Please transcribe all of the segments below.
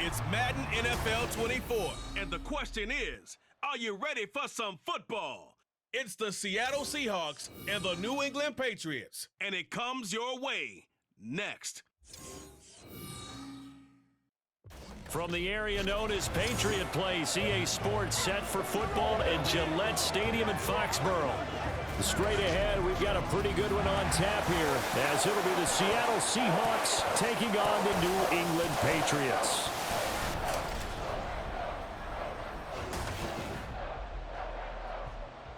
It's Madden NFL 24, and the question is, are you ready for some football? It's the Seattle Seahawks and the New England Patriots, and it comes your way next. From the area known as Patriot Place, EA Sports set for football at Gillette Stadium in Foxborough. Straight ahead, we've got a pretty good one on tap here, as it'll be the Seattle Seahawks taking on the New England Patriots.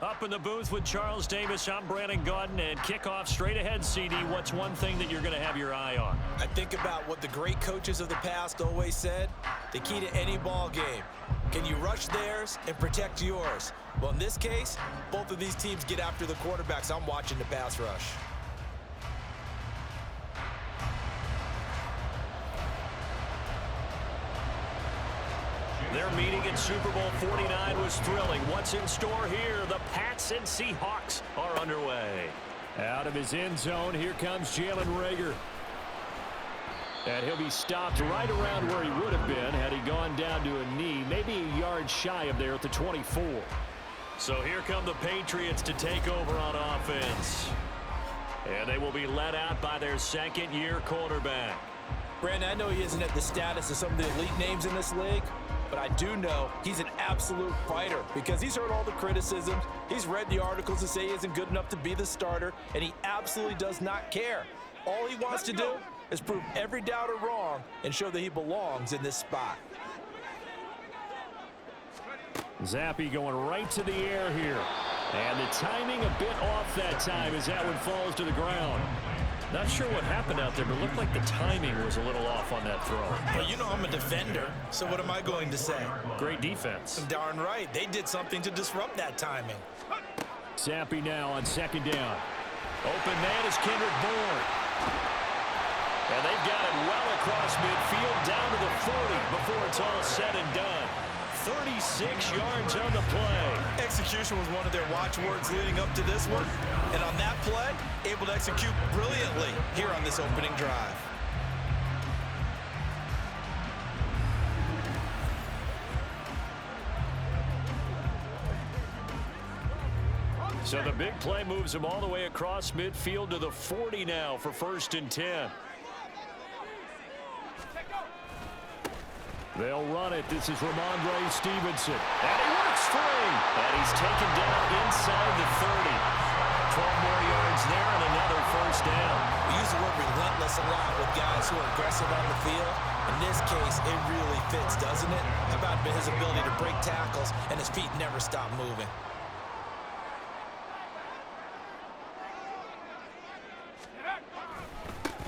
Up in the booth with Charles Davis, I'm Brandon Gaudin, and kickoff straight ahead, CD. What's one thing that you're going to have your eye on? I think about what the great coaches of the past always said. The key to any ball game. Can you rush theirs and protect yours? Well, in this case, both of these teams get after the quarterbacks. I'm watching the pass rush. Their meeting at Super Bowl 49 was thrilling. What's in store here? The Pats and Seahawks are underway. Out of his end zone, here comes Jalen Reagor. And he'll be stopped right around where he would have been had he gone down to a knee, maybe a yard shy of there at the 24. So here come the Patriots to take over on offense. And they will be led out by their second-year quarterback. Brandon, I know he isn't at the status of some of the elite names in this league, but I do know he's an absolute fighter because he's heard all the criticisms. He's read the articles that say he isn't good enough to be the starter, and he absolutely does not care. All he wants to do is prove every doubter wrong and show that he belongs in this spot. Zappe going right to the air here. And the timing a bit off that time as that one falls to the ground. Not sure what happened out there, but it looked like the timing was a little off on that throw. Well, you know I'm a defender, so what am I going to say? Great defense. Darn right. They did something to disrupt that timing. Zappe now on second down. Open man is Kendrick Bourne. And they've got it well across midfield down to the 40 before it's all said and done. 36 yards on the play. Execution was one of their watchwords leading up to this one. And on that play, able to execute brilliantly here on this opening drive. So the big play moves him all the way across midfield to the 40 now for 1st and 10. They'll run it. This is Ramondre Stevenson. And he works free. And he's taken down inside the 30. 12 more yards there and another first down. We use the word relentless a lot with guys who are aggressive on the field. In this case, it really fits, doesn't it? How about his ability to break tackles and his feet never stop moving?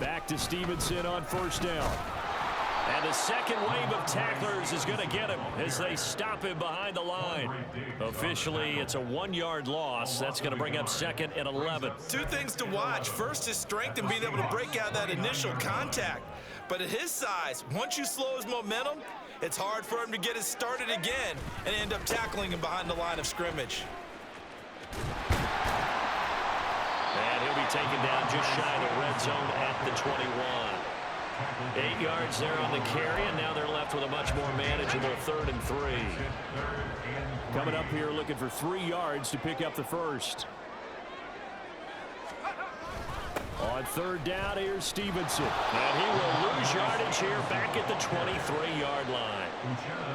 Back to Stevenson on 1st down. And the second wave of tacklers is going to get him as they stop him behind the line. Officially, it's a 1-yard loss. That's going to bring up 2nd and 11. Two things to watch. First, his strength and being able to break out that initial contact. But at his size, once you slow his momentum, it's hard for him to get it started again and end up tackling him behind the line of scrimmage. And he'll be taken down just shy of the red zone at the 21. 8 yards there on the carry, and now they're left with a much more manageable 3rd and 3. Coming up here looking for 3 yards to pick up the first. On 3rd down, here's Stevenson. And he will lose yardage here back at the 23-yard line.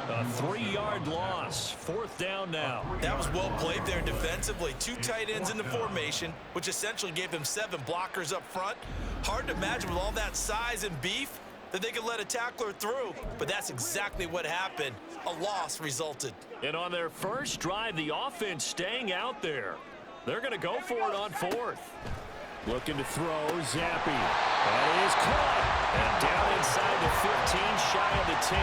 A 3-yard loss. 4th down now. That was well played there defensively. 2 tight ends in the formation, which essentially gave him 7 blockers up front. Hard to imagine with all that size and beef that they could let a tackler through, but that's exactly what happened. A loss resulted. And on their first drive, the offense staying out there. They're going to go for it on 4th. Looking to throw, Zappe. That is caught. And down inside the 15, shy of the 10.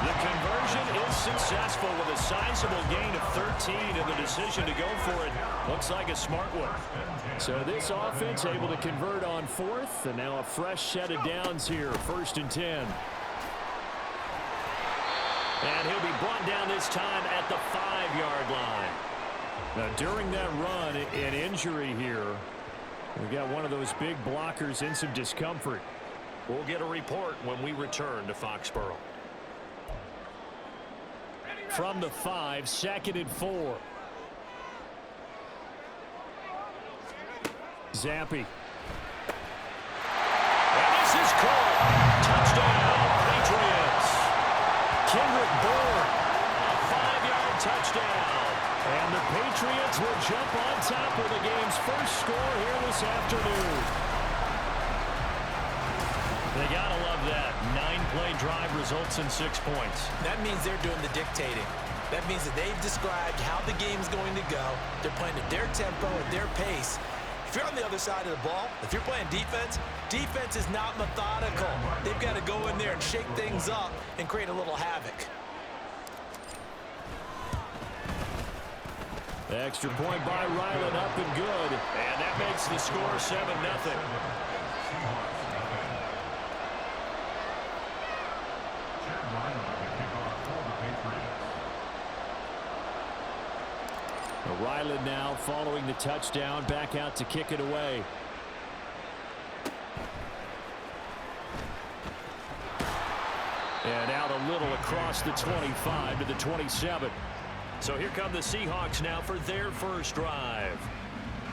The conversion is successful with a sizable gain of 13, and the decision to go for it looks like a smart one. So this offense able to convert on 4th, and now a fresh set of downs here, 1st and 10. And he'll be brought down this time at the 5-yard line. Now during that run, an injury here. We got one of those big blockers in some discomfort. We'll get a report when we return to Foxborough. from the 5, 2nd and 4. Zampi. And this is caught. Touchdown, Patriots. Kendrick Bourne, a 5-yard touchdown. And the Patriots will jump on top of the game's first score here this afternoon. They gotta love that. 9-play drive results in 6 points. That means they're doing the dictating. That means that they've described how the game's going to go. They're playing at their tempo, at their pace. If you're on the other side of the ball, if you're playing defense, defense is not methodical. They've got to go in there and shake things up and create a little havoc. The extra point by Ryland up and good. And that makes the score 7-0. Ryland now following the touchdown, back out to kick it away. And out a little across the 25 to the 27. So here come the Seahawks now for their first drive.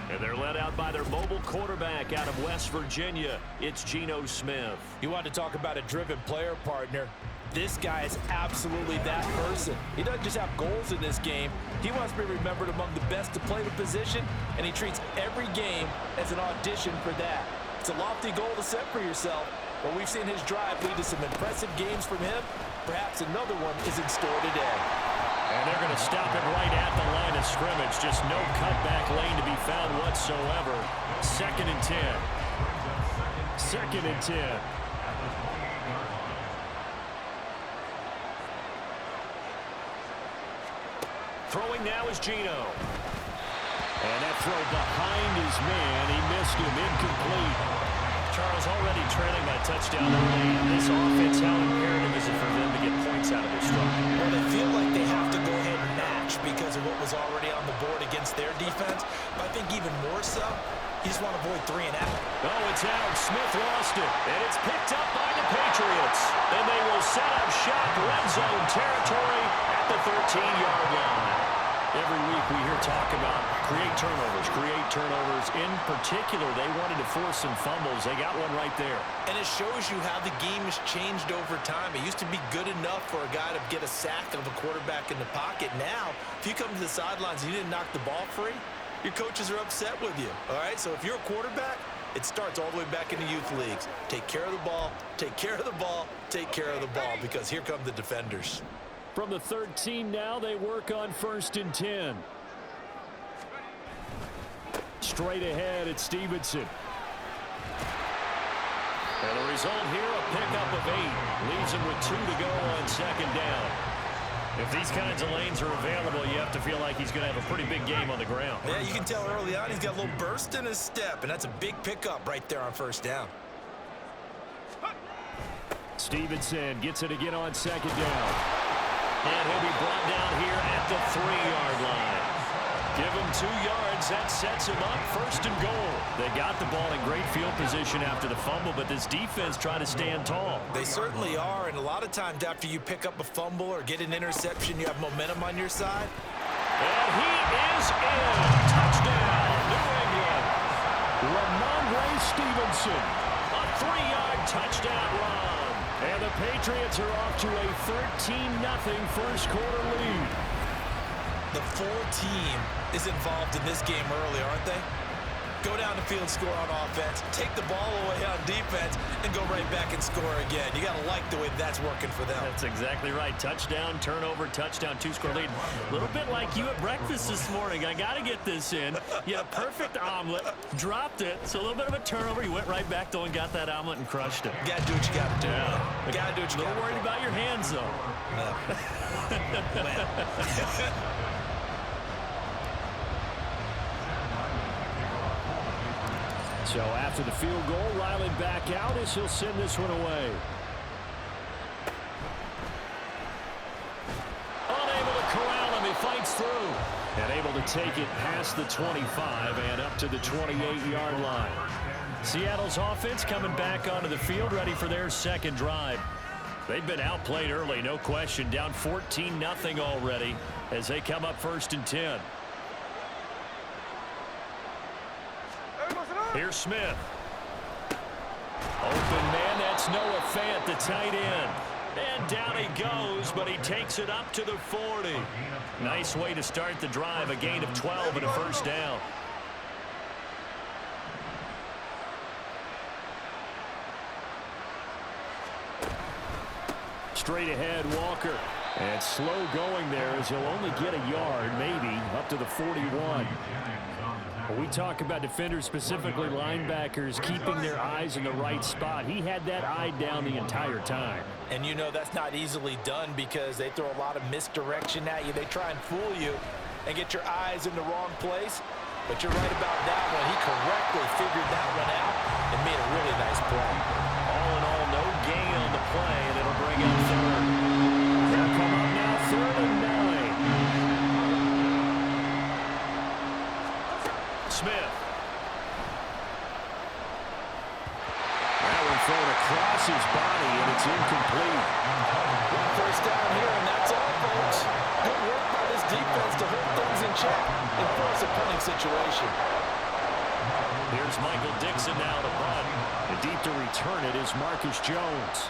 And they're led out by their mobile quarterback out of West Virginia. It's Geno Smith. You want to talk about a driven player, partner. This guy is absolutely that person. He doesn't just have goals in this game. He wants to be remembered among the best to play the position, and he treats every game as an audition for that. It's a lofty goal to set for yourself, but we've seen his drive lead to some impressive games from him. Perhaps another one is in store today. And they're going to stop it right at the line of scrimmage. Just no cutback lane to be found whatsoever. 2nd and 10. 2nd and 10. Throwing now is Geno. And that throw behind his man. He missed him. Incomplete. Charles already trailing by touchdown early. This offense, how imperative is it for them to get points out of this strike? Well, they feel like they have to go ahead and match because of what was already on the board against their defense. But I think even more so, you just want to avoid 3 and out. Oh, it's out. Smith lost it. And it's picked up by the Patriots. And they will set up shop red zone territory at the 13-yard line. Every week we hear talk about create turnovers. In particular, they wanted to force some fumbles. They got one right there. And it shows you how the game has changed over time. It used to be good enough for a guy to get a sack of a quarterback in the pocket. Now, if you come to the sidelines and you didn't knock the ball free, your coaches are upset with you. All right, so if you're a quarterback, it starts all the way back in the youth leagues. Take care of the ball, take care of the ball, take care of the ball, because here come the defenders. From the 13 now, they work on 1st and 10. Straight ahead, it's Stevenson. And the result here, a pickup of 8. Leaves him with 2 to go on 2nd down. If these kinds of lanes are available, you have to feel like he's going to have a pretty big game on the ground. Yeah, you can tell early on he's got a little burst in his step, and that's a big pickup right there on 1st down. Stevenson gets it again on 2nd down. And he'll be brought down here at the 3-yard line. Give him 2 yards. That sets him up 1st and goal. They got the ball in great field position after the fumble, but this defense trying to stand tall. They certainly are, and a lot of times after you pick up a fumble or get an interception, you have momentum on your side. And he is in. Touchdown, New England. Ramondre Stevenson. A 3-yard touchdown run. And the Patriots are off to a 13-0 first quarter lead. The full team is involved in this game early, aren't they? Go down the field, score on offense, take the ball away on defense, and go right back and score again. You got to like the way that's working for them. That's exactly right. Touchdown, turnover, touchdown, 2-score lead. A little bit like you at breakfast this morning. I got to get this in. You had a perfect omelet, dropped it, so a little bit of a turnover. You went right back, though, and got that omelet and crushed it. You got to do what you got to do. Yeah. You got to do what you got to do. A little worried about your hands, though. So after the field goal, Ryland back out as he'll send this one away. Unable to corral him, he fights through. And able to take it past the 25 and up to the 28-yard line. Seattle's offense coming back onto the field, ready for their second drive. They've been outplayed early, no question. Down 14-0 already as they come up 1st and 10. Here's Smith. Open man, that's Noah Fant, the tight end. And down he goes, but he takes it up to the 40. Nice way to start the drive, a gain of 12 and a first down. Straight ahead, Walker. And slow going there as he'll only get a yard, maybe, up to the 41. When we talk about defenders, specifically linebackers, keeping their eyes in the right spot, he had that eye down the entire time. And you know that's not easily done because they throw a lot of misdirection at you. They try and fool you and get your eyes in the wrong place. But you're right about that one. He correctly figured that one out and made a really nice play. All in all, no gain on the play, and it'll bring up 3rd. They'll come up now, 3rd and 9. Smith. That one thrown across his body, and it's incomplete. First down here, and that's all, folks. Good work by this defense to hold things in check and force a punting situation. Here's Michael Dixon now to punt. And deep to return it is Marcus Jones.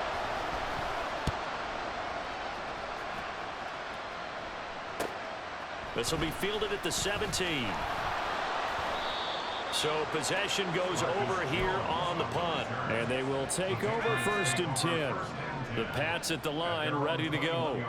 This will be fielded at the 17. So possession goes over here on the punt. And they will take over 1st and 10. The Pats at the line ready to go.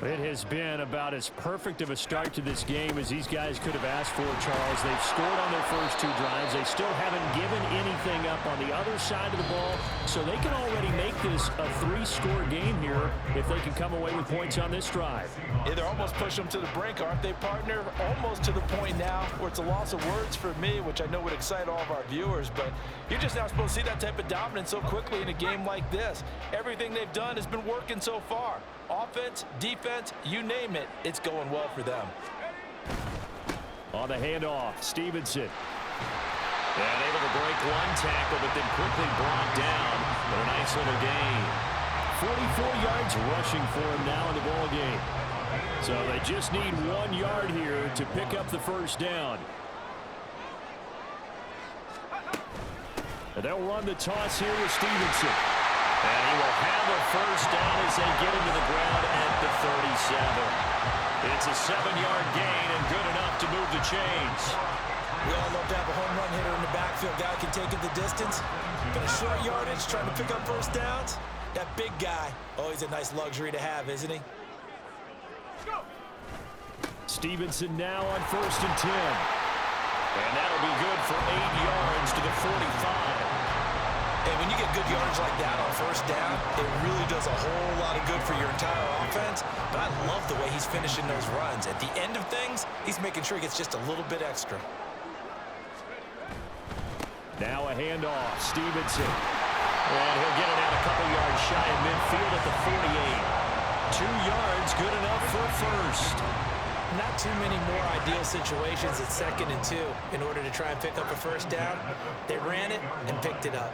It has been about as perfect of a start to this game as these guys could have asked for, Charles. They've scored on their first 2 drives. They still haven't given anything up on the other side of the ball, so they can already make this a 3-score game here if they can come away with points on this drive. Yeah, they're almost pushing them to the brink, aren't they, partner? Almost to the point now where it's a loss of words for me, which I know would excite all of our viewers, but you're just not supposed to see that type of dominance so quickly in a game like this. Everything they've done has been working so far. Offense, defense, you name it, it's going well for them. On the handoff, Stevenson. And able to break one tackle, but then quickly brought down. But a nice little gain. 44 yards rushing for him now in the ball game. So they just need 1 yard here to pick up the first down. And they'll run the toss here with Stevenson. And he will have a first down as they get into the ground at the 37. It's a 7-yard gain and good enough to move the chains. We all love to have a home run hitter in the backfield. Guy can take it the distance. But a short yardage trying to pick up first downs. That big guy, always a nice luxury to have, isn't he? Stevenson now on 1st and 10. And that'll be good for 8 yards to the 45. And when you get good yardage like that on first down, it really does a whole lot of good for your entire offense. But I love the way he's finishing those runs. At the end of things, he's making sure he gets just a little bit extra. Now a handoff, Stevenson. And he'll get it out a couple yards shy of midfield at the 48. 2 yards, good enough for first. Not too many more ideal situations at 2nd and 2 in order to try and pick up a first down. They ran it and picked it up.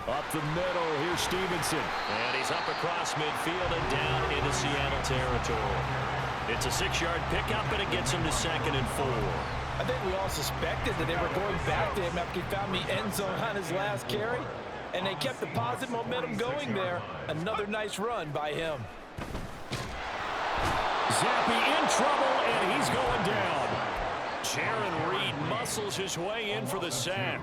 Up the middle, here's Stevenson. And he's up across midfield and down into Seattle territory. It's a 6-yard pickup, and it gets him to 2nd and 4. I think we all suspected that they were going back to him after he found the end zone on his last carry. And they kept the positive momentum going there. Another nice run by him. Zappe in trouble, and he's going down. Jaron Reed muscles his way in for the sack.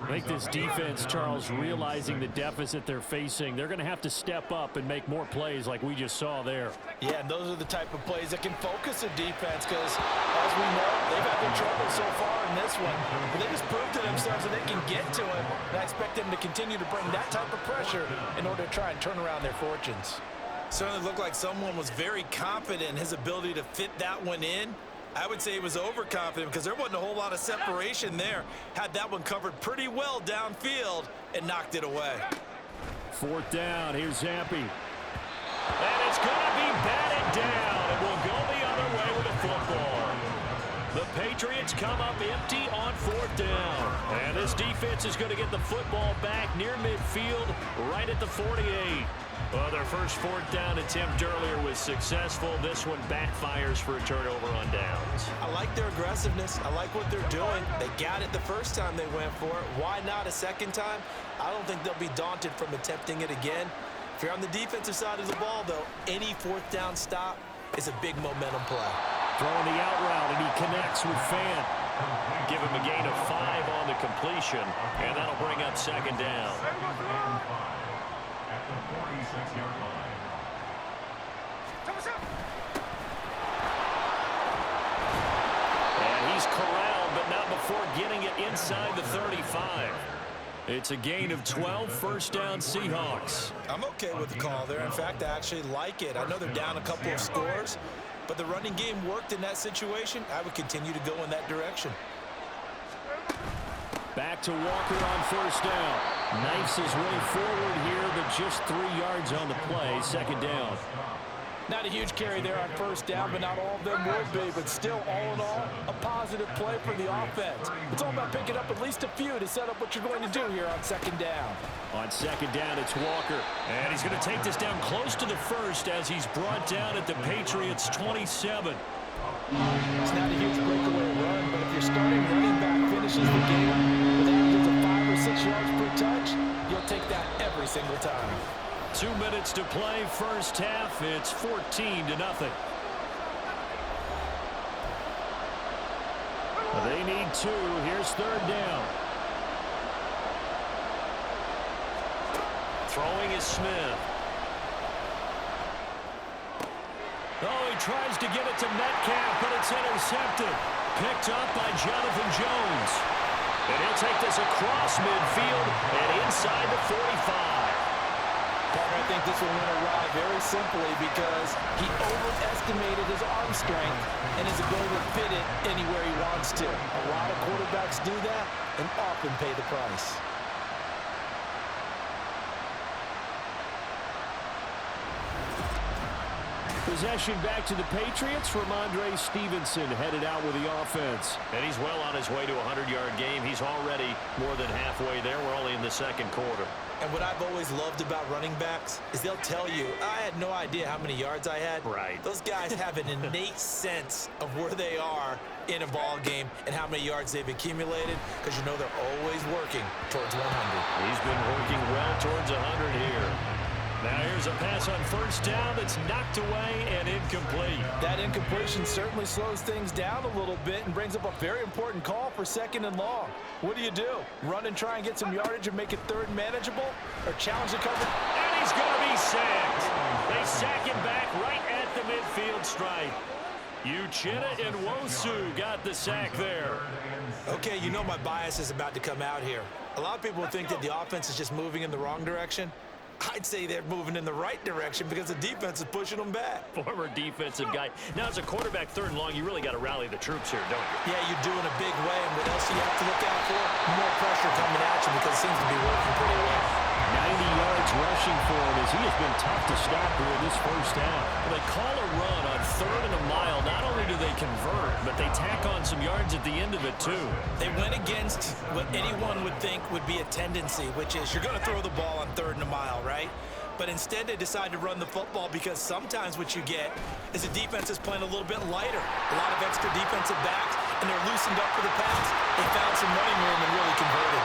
I think this defense, Charles, realizing the deficit they're facing, they're going to have to step up and make more plays like we just saw there. Yeah, and those are the type of plays that can focus a defense because, as we know, they've had their trouble so far in this one. But they just proved to themselves that they can get to it, and I expect them to continue to bring that type of pressure in order to try and turn around their fortunes. Certainly looked like someone was very confident in his ability to fit that one in. I would say he was overconfident because there wasn't a whole lot of separation there. Had that one covered pretty well downfield and knocked it away. 4th down, here's Zappe. And it's going to be batted down, and we'll go the other way with the football. The Patriots come up empty on 4th down. And this defense is going to get the football back near midfield, right at the 48. Well, their first 4th down attempt earlier was successful. This one backfires for a turnover on downs. I like their aggressiveness. I like what they're doing. They got it the first time they went for it. Why not a second time? I don't think they'll be daunted from attempting it again. If you're on the defensive side of the ball, though, any 4th down stop is a big momentum play. Throwing the out route, and he connects with Fan. Give him a gain of 5 on the completion, and that'll bring up 2nd down. And he's corralled, but not before getting it inside the 35. It's a gain of 12, 1st down Seahawks. I'm okay with the call there. In fact, I actually like it. I know they're down a couple of scores, but the running game worked in that situation. I would continue to go in that direction. Back to Walker on 1st down. Knifes his way forward here, but just 3 yards on the play. 2nd down. Not a huge carry there on 1st down, but not all of them would be. But still, all in all, a positive play for the offense. It's all about picking up at least a few to set up what you're going to do here on 2nd down. On 2nd down, it's Walker. And he's going to take this down close to the 1st as he's brought down at the Patriots' 27. It's not a huge breakaway run, but if your starting running back finishes the game with averages of 5 or 6 yards per touch, you'll take that every single time. 2 minutes to play, 1st half. It's 14-0. They need 2. Here's 3rd down. Throwing is Smith. Oh, he tries to get it to Metcalf, but it's intercepted. Picked up by Jonathan Jones. And he'll take this across midfield and inside the 45. Partner, I think this one went awry very simply because he overestimated his arm strength and his ability to fit it anywhere he wants to. A lot of quarterbacks do that and often pay the price. Possession back to the Patriots. Ramondre Stevenson headed out with the offense. And he's well on his way to a 100-yard game. He's already more than halfway there. We're only in the 2nd quarter. And what I've always loved about running backs is they'll tell you, I had no idea how many yards I had. Right. Those guys have an innate sense of where they are in a ball game and how many yards they've accumulated because you know they're always working towards 100. He's been working well towards 100 here. Now here's a pass on 1st down that's knocked away and incomplete. That incompletion certainly slows things down a little bit and brings up a very important call for 2nd and long. What do? Run and try and get some yardage and make it 3rd manageable? Or challenge the cover? And he's going to be sacked. They sack him back right at the midfield stripe. Uchenna and Wosu got the sack there. Okay, you know my bias is about to come out here. A lot of people think that the offense is just moving in the wrong direction. I'd say they're moving in the right direction because the defense is pushing them back. Former defensive guy. Now, as a quarterback 3rd and long, you really got to rally the troops here, don't you? Yeah, you do in a big way. And what else do you have to look out for? More pressure coming at you because it seems to be working pretty well. 90 yards rushing for him as he has been tough to stop here in this 1st half. They call a run on 3rd and a mile. Not only do they convert, but they tack on some yards at the end of it, too. They went against what anyone would think would be a tendency, which is you're going to throw the ball on 3rd and a mile, right? But instead they decide to run the football because sometimes what you get is the defense is playing a little bit lighter. A lot of extra defensive backs, and they're loosened up for the pass. They found some running room and really converted.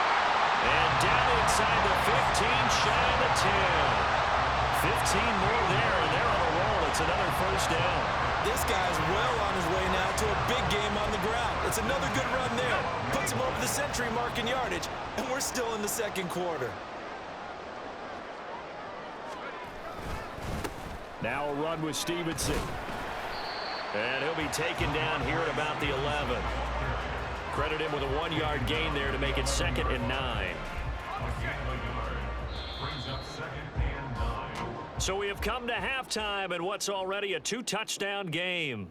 And down inside the 15, shy of the 10. 15 more there, and they're on a roll. It's another 1st down. This guy's well on his way now to a big game on the ground. It's another good run there. Puts him over the century mark in yardage, and we're still in the 2nd quarter. Now a run with Stevenson. And he'll be taken down here at about the 11. Credit him with a 1-yard gain there to make it 2nd and 9. So we have come to halftime in what's already a 2-touchdown game.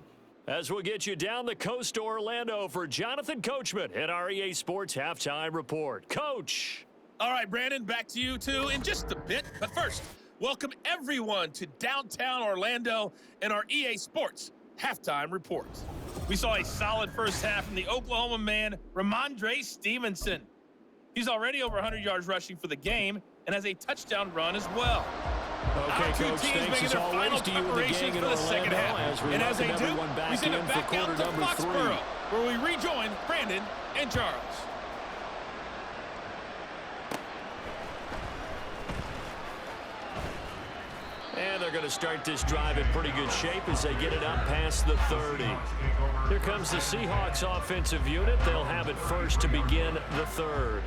As we'll get you down the coast to Orlando for Jonathan Coachman at our EA Sports Halftime Report. Coach! All right, Brandon, back to you two in just a bit. But first, welcome everyone to downtown Orlando and our EA Sports Halftime Report. We saw a solid first half from the Oklahoma man, Ramondre Stevenson. He's already over 100 yards rushing for the game and has a touchdown run as well. Okay, Coach, thanks as always to you and the gang in Orlando as we welcome everyone back in for quarter number 3. Where we rejoin Brandon and Charles. And they're going to start this drive in pretty good shape as they get it up past the 30. Here comes the Seahawks offensive unit. They'll have it first to begin the third.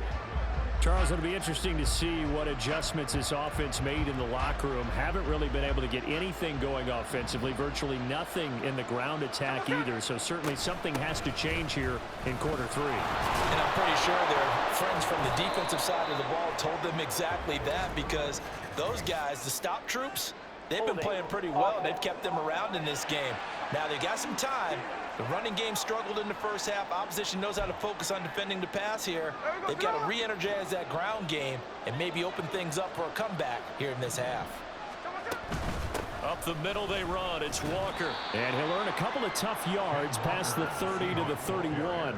Charles, it'll be interesting to see what adjustments this offense made in the locker room. Haven't really been able to get anything going offensively, virtually nothing in the ground attack either. So certainly something has to change here in quarter 3. And I'm pretty sure their friends from the defensive side of the ball told them exactly that, because those guys, the stop troops, they've been playing pretty well. They've kept them around in this game. Now they've got some time. The running game struggled in the first half. Opposition knows how to focus on defending the pass here. They've got to re-energize that ground game and maybe open things up for a comeback here in this half. Up the middle they run. It's Walker. And he'll earn a couple of tough yards past the 30 to the 31.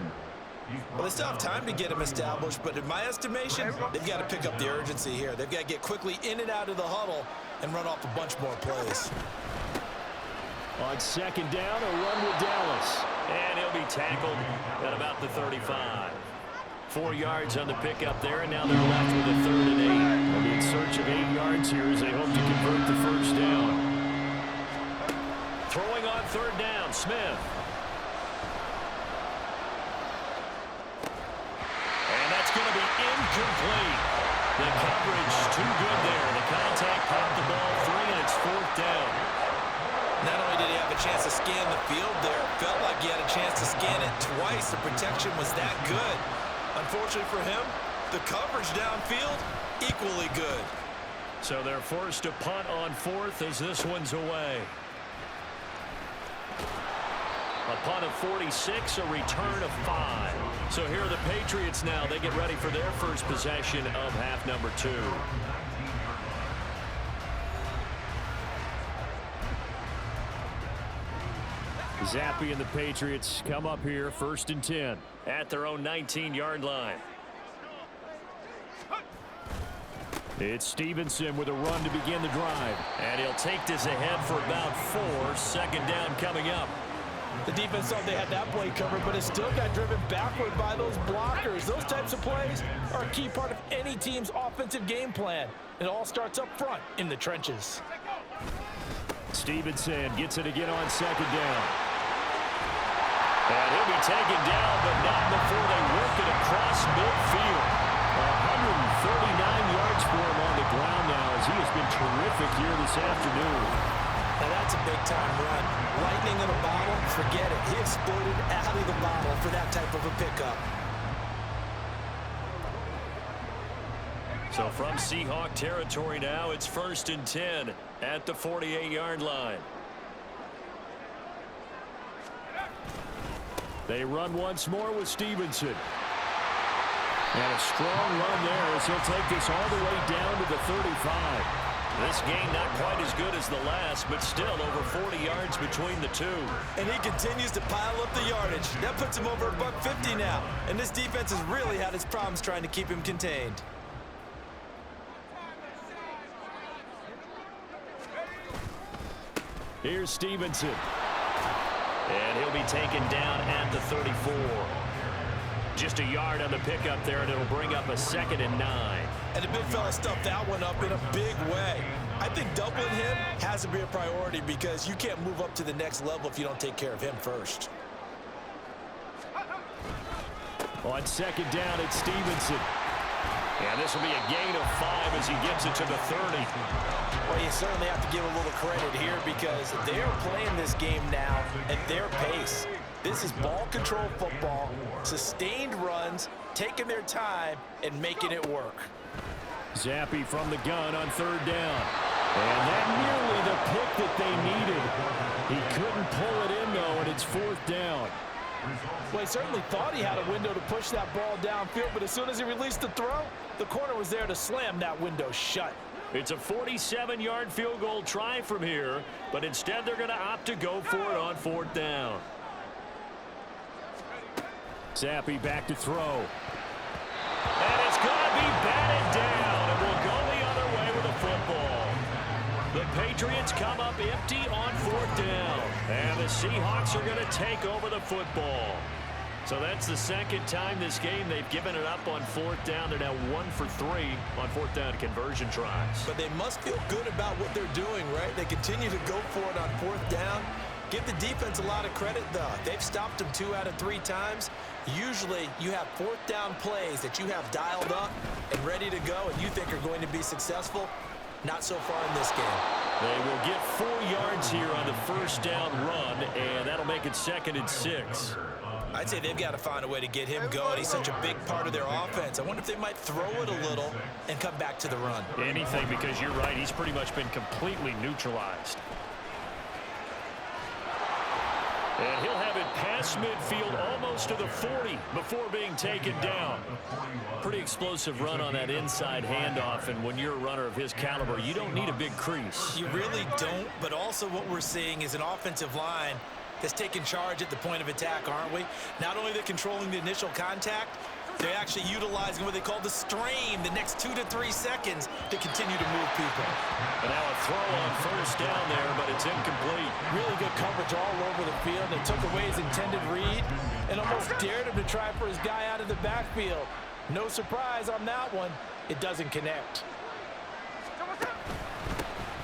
Well, they still have time to get him established, but in my estimation, they've got to pick up the urgency here. They've got to get quickly in and out of the huddle and run off a bunch more plays. On second down, a run with Dallas. And he'll be tackled at about the 35. 4 yards on the pickup there, and now they're left with a 3rd and 8. They'll be in search of 8 yards here as they hope to convert the first down. Throwing on 3rd down, Smith. And that's going to be incomplete. The coverage too good there. The contact popped the ball free, and it's 4th down. Not only did he have a chance to scan the field there, felt like he had a chance to scan it twice. The protection was that good. Unfortunately for him, the coverage downfield, equally good. So they're forced to punt on 4th as this one's away. A punt of 46, a return of 5. So here are the Patriots now. They get ready for their first possession of half number 2. Zappe and the Patriots come up here 1st and 10 at their own 19-yard line. It's Stevenson with a run to begin the drive. And he'll take this ahead for about 4. 2nd down coming up. The defense thought they had that play covered, but it still got driven backward by those blockers. Those types of plays are a key part of any team's offensive game plan. It all starts up front in the trenches. Stevenson gets it again on 2nd down. And he'll be taken down, but not before they work it across midfield. 139 yards for him on the ground now as he has been terrific here this afternoon. Now that's a big-time run. Lightning in a bottle, forget it. He exploded out of the bottle for that type of a pickup. So from Seahawk territory now, it's 1st and 10 at the 48-yard line. They run once more with Stevenson. And a strong run there as he'll take this all the way down to the 35. This game not quite as good as the last, but still over 40 yards between the two. And he continues to pile up the yardage. That puts him over $150 now. And this defense has really had its problems trying to keep him contained. Here's Stevenson. And he'll be taken down at the 34. Just a yard on the pickup there, and it'll bring up a 2nd and 9. And the big fella stuffed that one up in a big way. I think doubling him has to be a priority because you can't move up to the next level if you don't take care of him first. On 2nd down, it's Stevenson. And this will be a gain of 5 as he gets it to the 30. Well, you certainly have to give a little credit here because they're playing this game now at their pace. This is ball control football, sustained runs, taking their time, and making it work. Zappe from the gun on 3rd down. And that nearly the pick that they needed. He couldn't pull it in, though, and it's 4th down. Well, he certainly thought he had a window to push that ball downfield, but as soon as he released the throw, the corner was there to slam that window shut. It's a 47-yard field goal try from here, but instead they're going to opt to go for it on 4th down. Sappy back to throw. And it's going to be batted down, and we'll go the other way with the football. The Patriots come up empty on 4th down, and the Seahawks are going to take over the football. So that's the second time this game they've given it up on 4th down. They're now 1 for 3 on 4th down conversion tries. But they must feel good about what they're doing, right? They continue to go for it on 4th down. Give the defense a lot of credit, though. They've stopped them 2 out of 3 times. Usually, you have 4th down plays that you have dialed up and ready to go and you think are going to be successful. Not so far in this game. They will get 4 yards here on the 1st down run, and that'll make it 2nd and 6. I'd say they've got to find a way to get him going. He's such a big part of their offense. I wonder if they might throw it a little and come back to the run. Anything, because you're right. He's pretty much been completely neutralized. And he'll have it past midfield almost to the 40 before being taken down. Pretty explosive run on that inside handoff, and when you're a runner of his caliber, you don't need a big crease. You really don't, but also what we're seeing is an offensive line that's taking charge at the point of attack, aren't we? Not only are they controlling the initial contact, they're actually utilizing what they call the strain, the next 2 to 3 seconds to continue to move people. And now a throw on 1st down there, but it's incomplete. Really good coverage all over the field. They took away his intended read and almost dared him to try for his guy out of the backfield. No surprise on that one. It doesn't connect.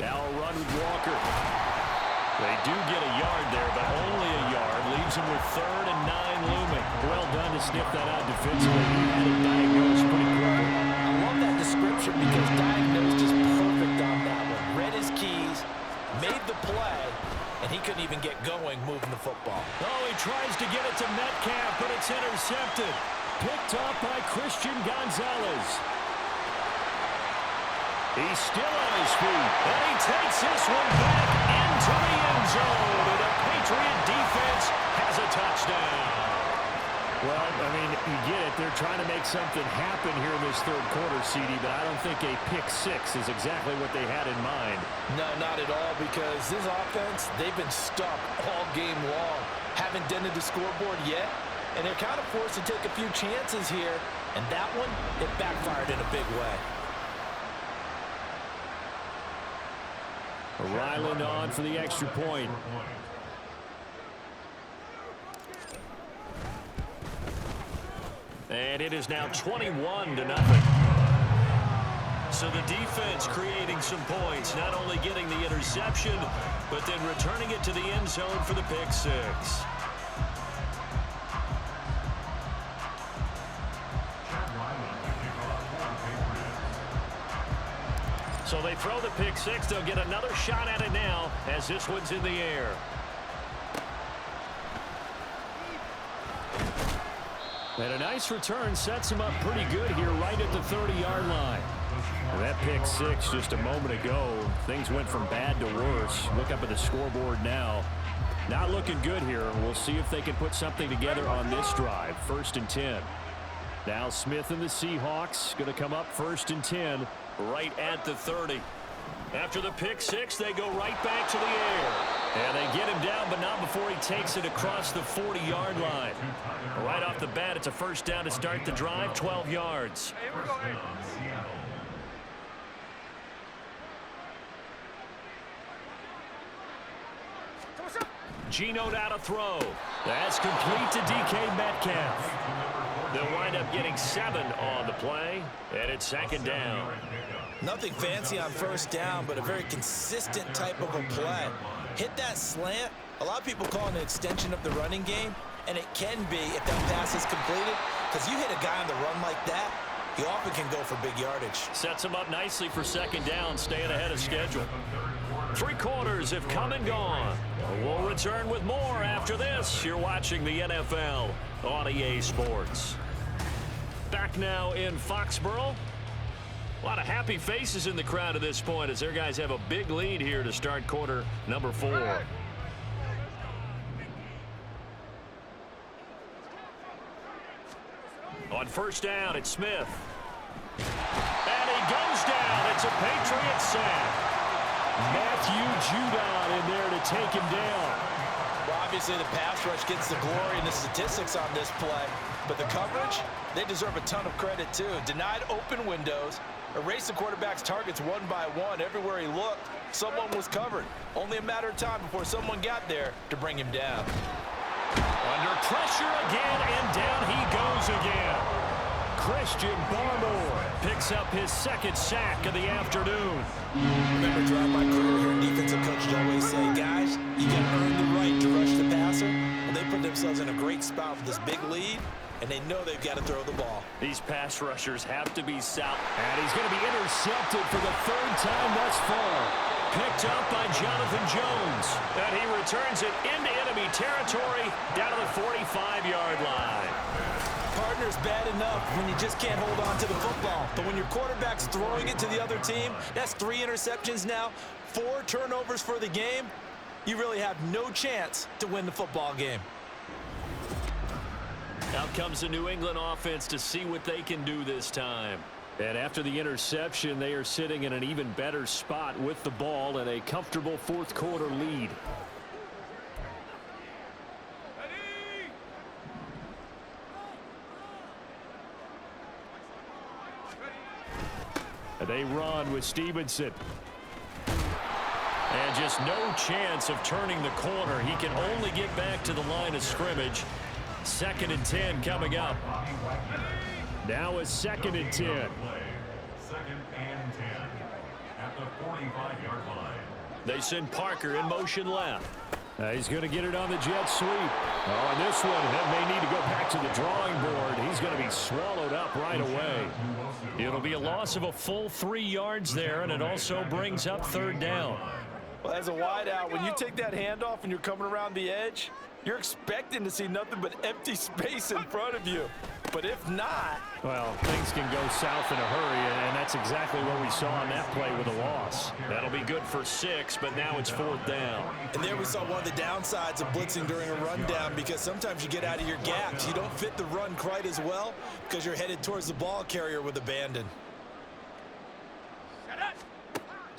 Now a run with Walker. They do get a yard there, but only a yard. Leaves him with 3rd and 9 looming. Well done to sniff that out defensively. He had it diagnosed pretty quickly. I love that description because diagnosed is perfect on that one. Read his keys, made the play, and he couldn't even get going moving the football. Oh, he tries to get it to Metcalf, but it's intercepted. Picked up by Christian Gonzalez. He's still on his feet, and he takes this one back into the end zone, and the Patriot defense has a touchdown. Well, I mean, you get it. They're trying to make something happen here in this 3rd quarter, CD, but I don't think a pick-6 is exactly what they had in mind. No, not at all, because this offense, they've been stuck all game long. Haven't dented the scoreboard yet, and they're kind of forced to take a few chances here, and that one, it backfired in a big way. Ryland on for the extra point. And it is now 21-0. So the defense creating some points, not only getting the interception, but then returning it to the end zone for the pick-6. So they throw the pick-6. They'll get another shot at it now as this one's in the air. And a nice return sets him up pretty good here right at the 30-yard line. And that pick-6 just a moment ago. Things went from bad to worse. Look up at the scoreboard now. Not looking good here. We'll see if they can put something together on this drive. 1st and 10. Now Smith and the Seahawks going to come up 1st and 10. Right at the 30. After the pick-6, they go right back to the air. And they get him down, but not before he takes it across the 40-yard line. Right off the bat, it's a 1st down to start the drive, 12 yards. Geno out of throw. That's complete to DK Metcalf. They'll wind up getting 7 on the play, and it's 2nd down. Nothing fancy on 1st down, but a very consistent type of a play. Hit that slant. A lot of people call it an extension of the running game, and it can be if that pass is completed, because you hit a guy on the run like that, he often can go for big yardage. Sets him up nicely for 2nd down, staying ahead of schedule. 3 quarters have come and gone. We'll return with more after this. You're watching the NFL on EA Sports. Back now in Foxborough. A lot of happy faces in the crowd at this point as their guys have a big lead here to start quarter number 4. On 1st down, it's Smith. And he goes down. It's a Patriot sack. Matthew Judon in there to take him down. Well, obviously the pass rush gets the glory and the statistics on this play. But the coverage, they deserve a ton of credit too. Denied open windows, erased the quarterback's targets one by one. Everywhere he looked, someone was covered. Only a matter of time before someone got there to bring him down. Under pressure again, and down he goes again. Christian Barmore picks up his second sack of the afternoon. Remember throughout my career here, defensive coaches always say, guys, you got to earn the right to rush the passer. Well, they put themselves in a great spot with this big lead, and they know they've got to throw the ball. These pass rushers have to be stout. And he's going to be intercepted for the third time thus far. Picked up by Jonathan Jones. And he returns it into enemy territory down to the 45-yard line. Partner's bad enough when you just can't hold on to the football. But when your quarterback's throwing it to the other team, that's 3 interceptions now, 4 turnovers for the game. You really have no chance to win the football game. Out comes the New England offense to see what they can do this time. And after the interception, they are sitting in an even better spot with the ball and a comfortable fourth quarter lead. And they run with Stevenson. And just no chance of turning the corner. He can only get back to the line of scrimmage. 2nd and 10 coming up. Now a 2nd and 10. 2nd and 10 at the 45-yard line. They send Parker in motion left. He's going to get it on the jet sweep. Oh, and this one may need to go back to the drawing board. He's going to be swallowed up right away. It'll be a loss of a full 3 yards there, and it also brings up 3rd down. Well, as a wideout, when you take that handoff and you're coming around the edge, you're expecting to see nothing but empty space in front of you. But if not... Well, things can go south in a hurry, and that's exactly what we saw on that play with a loss. That'll be good for 6, but now it's 4th down. And there we saw one of the downsides of blitzing during a rundown, because sometimes you get out of your gaps. You don't fit the run quite as well because you're headed towards the ball carrier with abandon.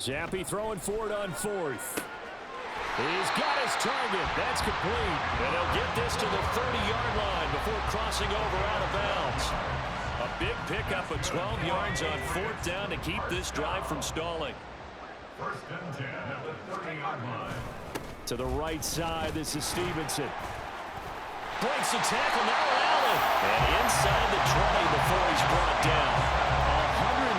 Zappi throwing for it on 4th. He's got his target. That's complete. And he'll get this to the 30-yard line before crossing over out of bounds. A big pickup of 12 yards on 4th down to keep this drive from stalling. 1st and 10 at the 30-yard line. To the right side, this is Stevenson. Breaks the tackle, now Allen. And inside the 20 before he's brought down.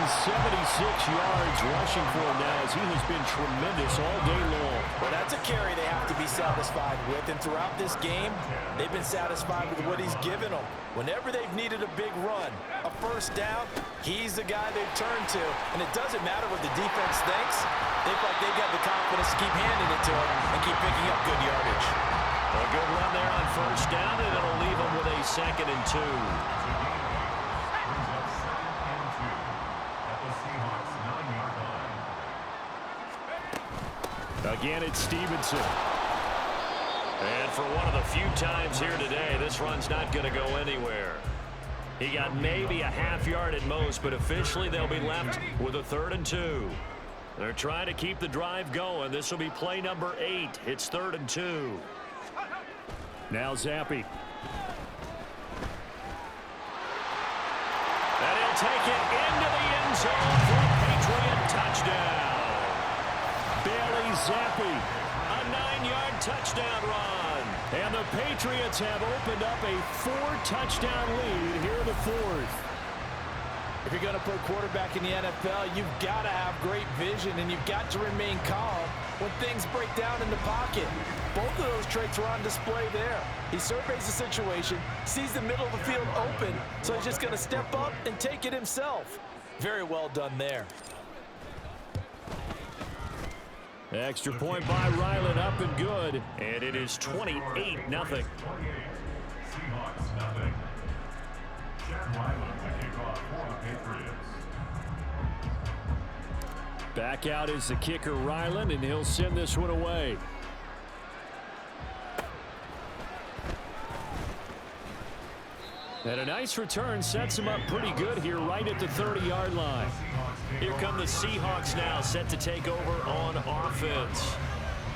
176 yards rushing for him now, as he has been tremendous all day long. Well, that's a carry they have to be satisfied with, and throughout this game, they've been satisfied with what he's given them. Whenever they've needed a big run, a 1st down, he's the guy they've turned to, and it doesn't matter what the defense thinks. They feel like they've got the confidence to keep handing it to him and keep picking up good yardage. A good run there on 1st down, and it'll leave him with a 2nd and 2. Again, it's Stevenson. And for one of the few times here today, this run's not going to go anywhere. He got maybe a half yard at most, but officially they'll be left with a 3rd and 2. They're trying to keep the drive going. This will be play number 8. It's 3rd and 2. Now Zappi. And he'll take it into the end zone for a Patriot touchdown. Bailey Zappi, a 9-yard touchdown run. And the Patriots have opened up a 4-touchdown lead here in the 4th. If you're going to play quarterback in the NFL, you've got to have great vision, and you've got to remain calm when things break down in the pocket. Both of those traits were on display there. He surveys the situation, sees the middle of the field open, so he's just going to step up and take it himself. Very well done there. Extra point by Ryland, up and good. And it is 28-0. 28. Seahawks, nothing. Chad Ryland to kick off for the Patriots. Back out is the kicker, Ryland, and he'll send this one away. And a nice return sets him up pretty good here right at the 30-yard line. Here come the Seahawks now, set to take over on offense.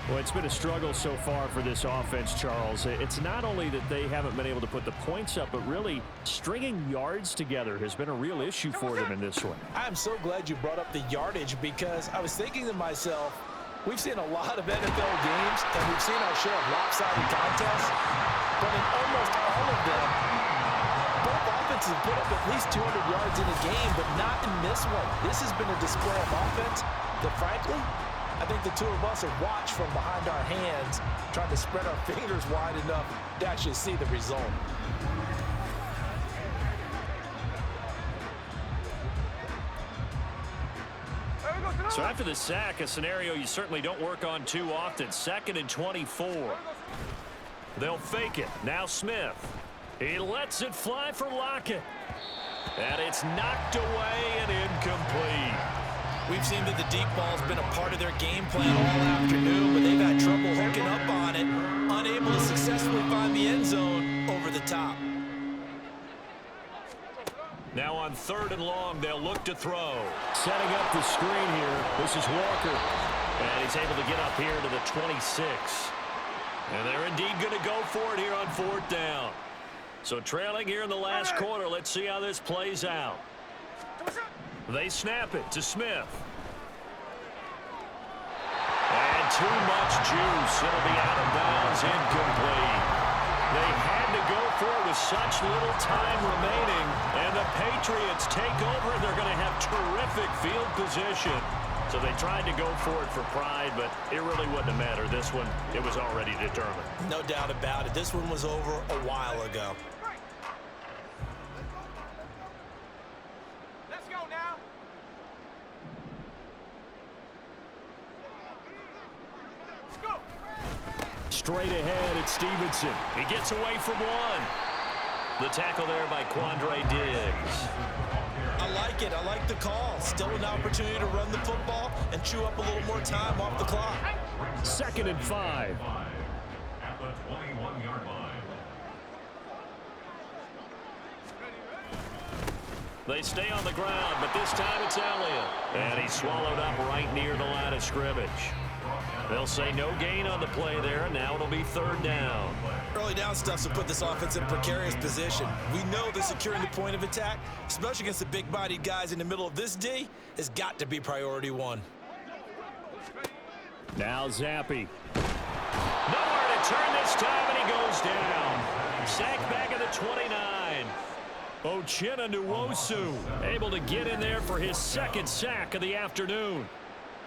Well, it's been a struggle so far for this offense, Charles. It's not only that they haven't been able to put the points up, but really stringing yards together has been a real issue for them in this one. I'm so glad you brought up the yardage because I was thinking to myself, we've seen a lot of NFL games and we've seen our share of lopsided contests, but in almost all of them, both offenses have put up at least 200 yards in a game, but not in this one. This has been a display of offense that, frankly, I think the two of us have watched from behind our hands, trying to spread our fingers wide enough to actually see the result. So after the sack, a scenario you certainly don't work on too often. 2nd and 24. They'll fake it. Now Smith. He lets it fly for Lockett. And it's knocked away and incomplete. We've seen that the deep ball's been a part of their game plan all afternoon, but they've had trouble hooking up on it, unable to successfully find the end zone over the top. Now on 3rd and long, they'll look to throw. Setting up the screen here. This is Walker. And he's able to get up here to the 26. And they're indeed going to go for it here on 4th down. So trailing here in the last quarter, let's see how this plays out. They snap it to Smith. And too much juice. It'll be out of bounds, incomplete. They had to go for it with such little time remaining. And the Patriots take over. They're going to have terrific field position. So they tried to go for it for pride, but it really wouldn't have mattered. This one, it was already determined. No doubt about it. This one was over a while ago. Straight ahead, it's Stevenson. He gets away from one. The tackle there by Quandre Diggs. I like it. I like the call. Still an opportunity to run the football and chew up a little more time off the clock. 2nd and 5. At the 21-yard line. They stay on the ground, but this time it's Elliott. And he's swallowed up right near the line of scrimmage. They'll say no gain on the play there, and now it'll be 3rd down. Early down stuffs will put this offense in precarious position. We know that securing the point of attack, especially against the big-bodied guys in the middle of this D, has got to be priority one. Now Zappi. Nowhere to turn this time, and he goes down. Sack back at the 29. Uchenna Nwosu able to get in there for his 2nd sack of the afternoon.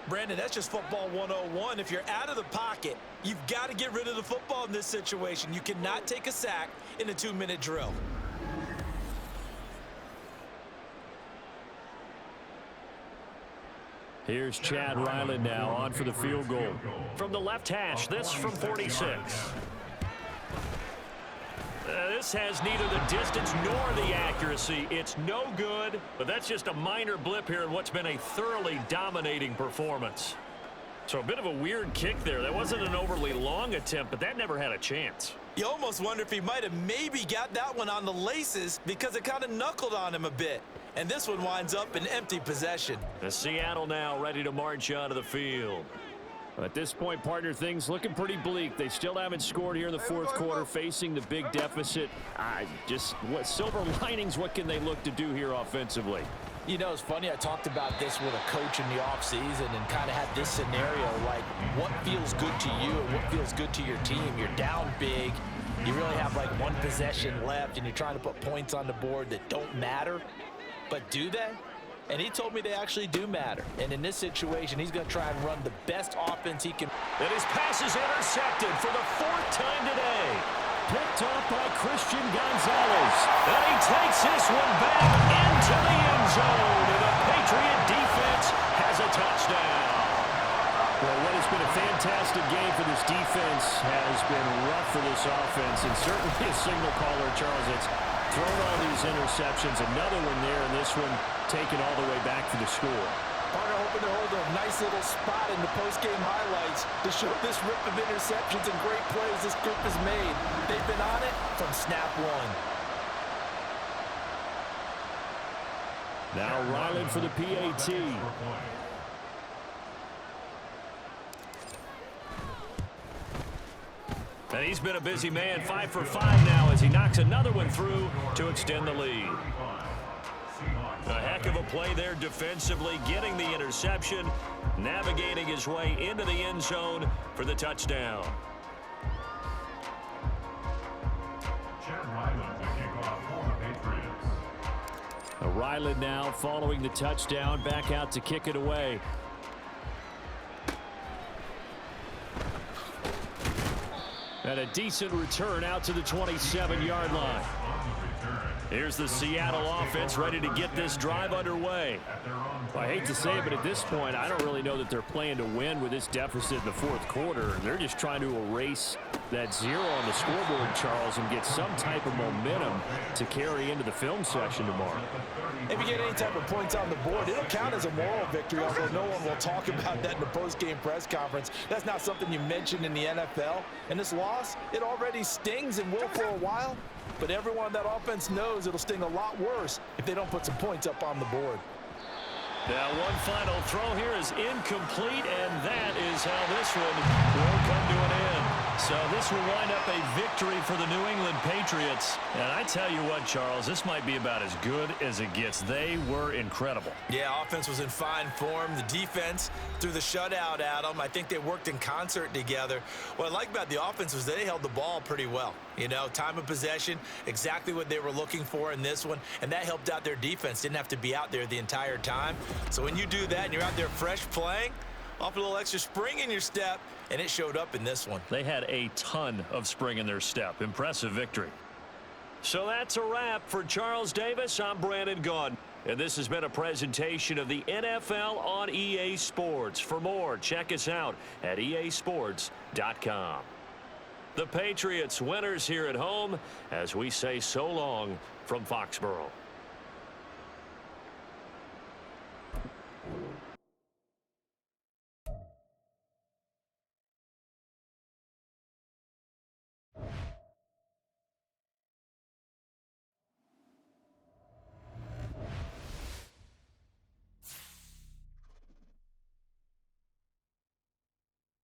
Brandon, that's just football 101. If you're out of the pocket, you've got to get rid of the football in this situation. You cannot take a sack in a 2-minute drill. Here's Chad Ryland now on for the field goal. From the left hash, this from 46. This has neither the distance nor the accuracy. It's no good, but that's just a minor blip here in what's been a thoroughly dominating performance. So a bit of a weird kick there. That wasn't an overly long attempt, but that never had a chance. You almost wonder if he might have maybe got that one on the laces because it kind of knuckled on him a bit. And this one winds up in empty possession. The Seattle now ready to march onto the field. At this point, partner, things looking pretty bleak. They still haven't scored here in the 4th quarter, facing the big deficit. Just what silver linings, what can they look to do here offensively? You know, it's funny, I talked about this with a coach in the offseason and kind of had this scenario, like what feels good to you and what feels good to your team. You're down big. You really have like one possession left, and you're trying to put points on the board that don't matter. But do they? And he told me they actually do matter. And in this situation, he's going to try and run the best offense he can. And his pass is intercepted for the 4th time today. Picked off by Christian Gonzalez. And he takes this one back into the end zone. And the Patriot defense has a touchdown. Well, what has been a fantastic game for this defense has been rough for this offense. And certainly a signal caller, Charles, it's thrown all these interceptions. Another one there, and this one taken all the way back for the score. Partner hoping to hold a nice little spot in the post-game highlights to show this rip of interceptions and great plays this group has made. They've been on it from snap one. Now Ryland for the PAT. And he's been a busy man, 5 for 5 now as he knocks another one through to extend the lead. A heck of a play there defensively, getting the interception, navigating his way into the end zone for the touchdown. Ryland now following the touchdown, back out to kick it away. And a decent return out to the 27-yard line. Here's the Seattle offense ready to get this drive underway. Well, I hate to say it, but at this point, I don't really know that they're playing to win with this deficit in the fourth quarter. They're just trying to erase that 0 on the scoreboard, Charles, and get some type of momentum to carry into the film session tomorrow. If you get any type of points on the board, it'll count as a moral victory, although no one will talk about that in the post-game press conference. That's not something you mentioned in the NFL. And this loss, it already stings and will for a while, but everyone on that offense knows it'll sting a lot worse if they don't put some points up on the board. Now one final throw here is incomplete, and that is how this one will come to an end. So this will wind up a victory for the New England Patriots. And I tell you what, Charles, this might be about as good as it gets. They were incredible. Yeah, offense was in fine form. The defense threw the shutout at them. I think they worked in concert together. What I like about the offense was they held the ball pretty well. You know, time of possession, exactly what they were looking for in this one, and that helped out their defense. Didn't have to be out there the entire time. So when you do that and you're out there fresh playing, off a little extra spring in your step, and it showed up in this one. They had a ton of spring in their step. Impressive victory. So that's a wrap for Charles Davis. I'm Brandon Gaudin, and this has been a presentation of the NFL on EA Sports. For more, check us out at easports.com. The Patriots winners here at home as we say so long from Foxborough.